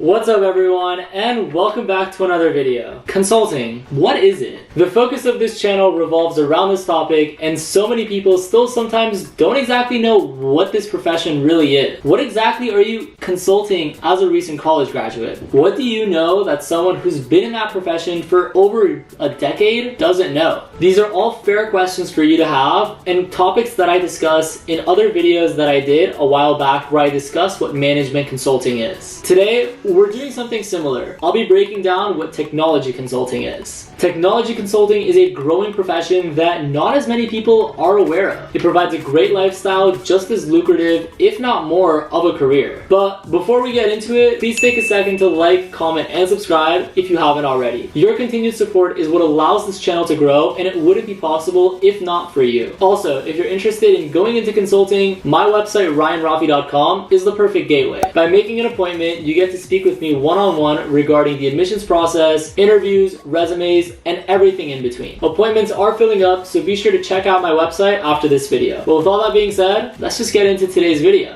What's up everyone, and welcome back to another video. Consulting, what is it? The focus of this channel revolves around this topic, and so many people still sometimes don't exactly know what this profession really is. What exactly are you consulting as a recent college graduate? What do you know that someone who's been in that profession for over a decade doesn't know? These are all fair questions for you to have, and topics that I discuss in other videos that I did a while back where I discuss what management consulting is. Today, we're doing something similar. I'll be breaking down what technology consulting is. Technology consulting is a growing profession that not as many people are aware of. It provides a great lifestyle, just as lucrative, if not more, of a career. But before we get into it, please take a second to like, comment, and subscribe if you haven't already. Your continued support is what allows this channel to grow, and it wouldn't be possible if not for you. Also, if you're interested in going into consulting, my website ryanrafi.com is the perfect gateway. By making an appointment, you get to speak with me one-on-one regarding the admissions process, interviews, resumes, and everything in between. Appointments are filling up, so be sure to check out my website after this video. But with all that being said, let's just get into today's video.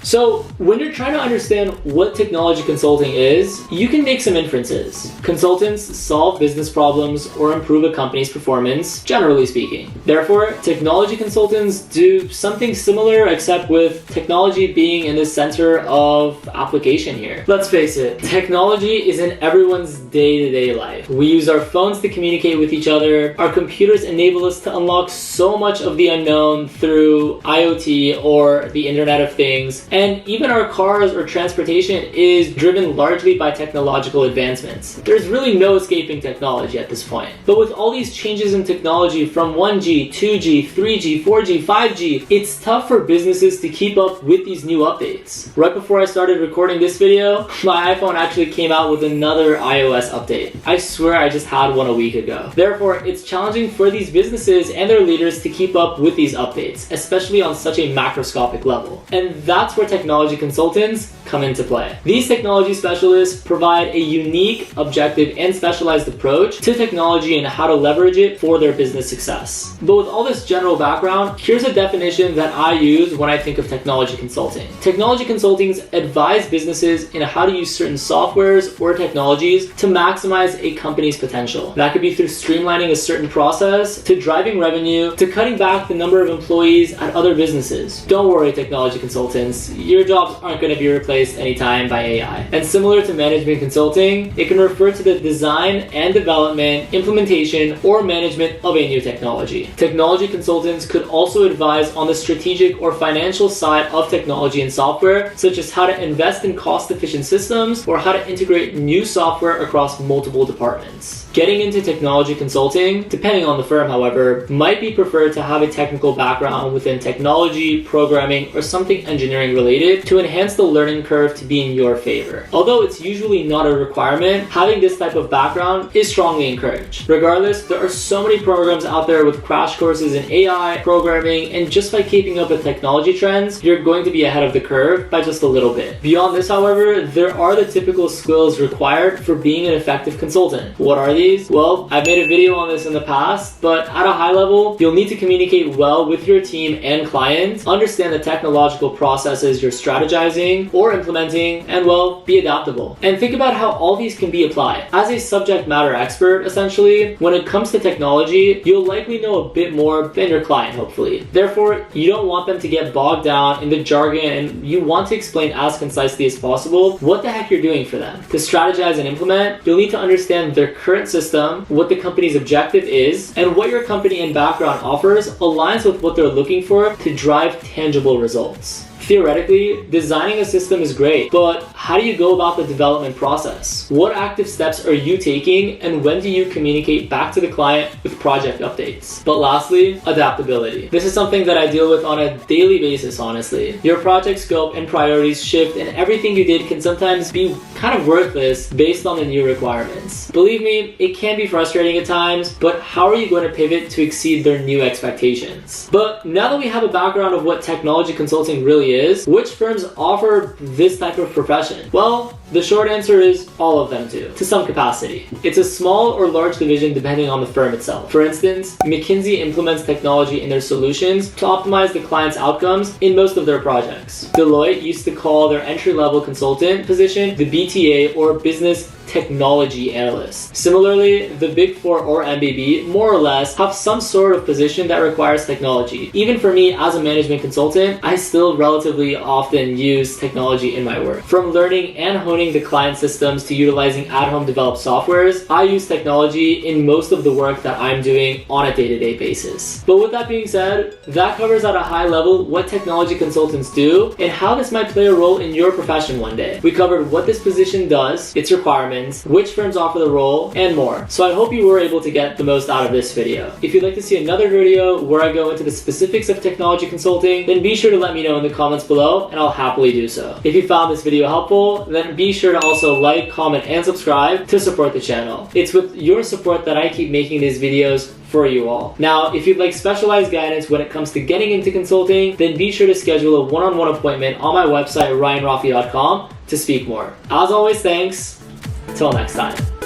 So, when you're trying to understand what technology consulting is, you can make some inferences. Consultants solve business problems or improve a company's performance, generally speaking. Therefore, technology consultants do something similar, except with technology being in the center of application here. Let's face it, technology is in everyone's day-to-day life. We use our phones to communicate with each other. Our computers enable us to unlock so much of the unknown through IoT or the Internet of Things. And even our cars or transportation is driven largely by technological advancements. There's really no escaping technology at this point. But with all these changes in technology from 1G, 2G, 3G, 4G, 5G, it's tough for businesses to keep up with these new updates. Right before I started recording this video, my iPhone actually came out with another iOS update. I swear I just had one a week ago. Therefore, it's challenging for these businesses and their leaders to keep up with these updates, especially on such a macroscopic level. And that's where technology consultants come into play. These technology specialists provide a unique, objective, and specialized approach to technology and how to leverage it for their business success. But with all this general background, here's a definition that I use when I think of technology consulting. Technology consultants advise businesses in how to use certain softwares or technologies to maximize a company's potential. That could be through streamlining a certain process, to driving revenue, to cutting back the number of employees at other businesses. Don't worry, technology consultants, your jobs aren't going to be replaced anytime by AI. And similar to management consulting, it can refer to the design and development, implementation, or management of a new technology. Technology consultants could also advise on the strategic or financial side of technology and software, such as how to invest in cost-efficient systems or how to integrate new software across multiple departments. Getting into technology consulting, depending on the firm however, might be preferred to have a technical background within technology, programming, or something engineering related to enhance the learning curve to be in your favor. Although it's usually not a requirement, having this type of background is strongly encouraged. Regardless, there are so many programs out there with crash courses in AI, programming, and just by keeping up with technology trends, you're going to be ahead of the curve by just a little bit. Beyond this, however, there are the typical skills required for being an effective consultant. What are these? Well, I've made a video on this in the past, but at a high level, you'll need to communicate well with your team and clients, understand the technological processes you're strategizing or implementing, and well, be adaptable. And think about how all these can be applied. As a subject matter expert, essentially, when it comes to technology, you'll likely know a bit more than your client, hopefully. Therefore, you don't want them to get bogged down in the jargon, and you want to explain as concisely as possible what the heck you're doing for them. To strategize and implement, you'll need to understand their current system, what the company's objective is, and what your company and background offers aligns with what they're looking for to drive tangible results. Theoretically, designing a system is great, but how do you go about the development process? What active steps are you taking, and when do you communicate back to the client with project updates? But lastly, adaptability. This is something that I deal with on a daily basis, honestly. Your project scope and priorities shift, and everything you did can sometimes be kind of worthless based on the new requirements. Believe me, it can be frustrating at times, but how are you going to pivot to exceed their new expectations? But now that we have a background of what technology consulting really is, which firms offer this type of profession? Well, The short answer is all of them do, to some capacity. It's a small or large division depending on the firm itself. For instance, McKinsey implements technology in their solutions to optimize the client's outcomes in most of their projects. Deloitte used to call their entry-level consultant position the BTA, or Business Technology Analyst. Similarly, the Big Four or MBB more or less have some sort of position that requires technology. Even for me as a management consultant, I still relatively often use technology in my work. From learning and honing the client systems to utilizing at-home developed softwares, I use technology in most of the work that I'm doing on a day-to-day basis. But with that being said, that covers at a high level what technology consultants do and how this might play a role in your profession one day. We covered what this position does, its requirements, which firms offer the role, and more. So I hope you were able to get the most out of this video. If you'd like to see another video where I go into the specifics of technology consulting, then be sure to let me know in the comments below and I'll happily do so. If you found this video helpful, then be sure to also like, comment, and subscribe to support the channel. It's with your support that I keep making these videos for you all. Now, if you'd like specialized guidance when it comes to getting into consulting, then be sure to schedule a one-on-one appointment on my website, ryanrafi.com, to speak more. As always, thanks. Until next time.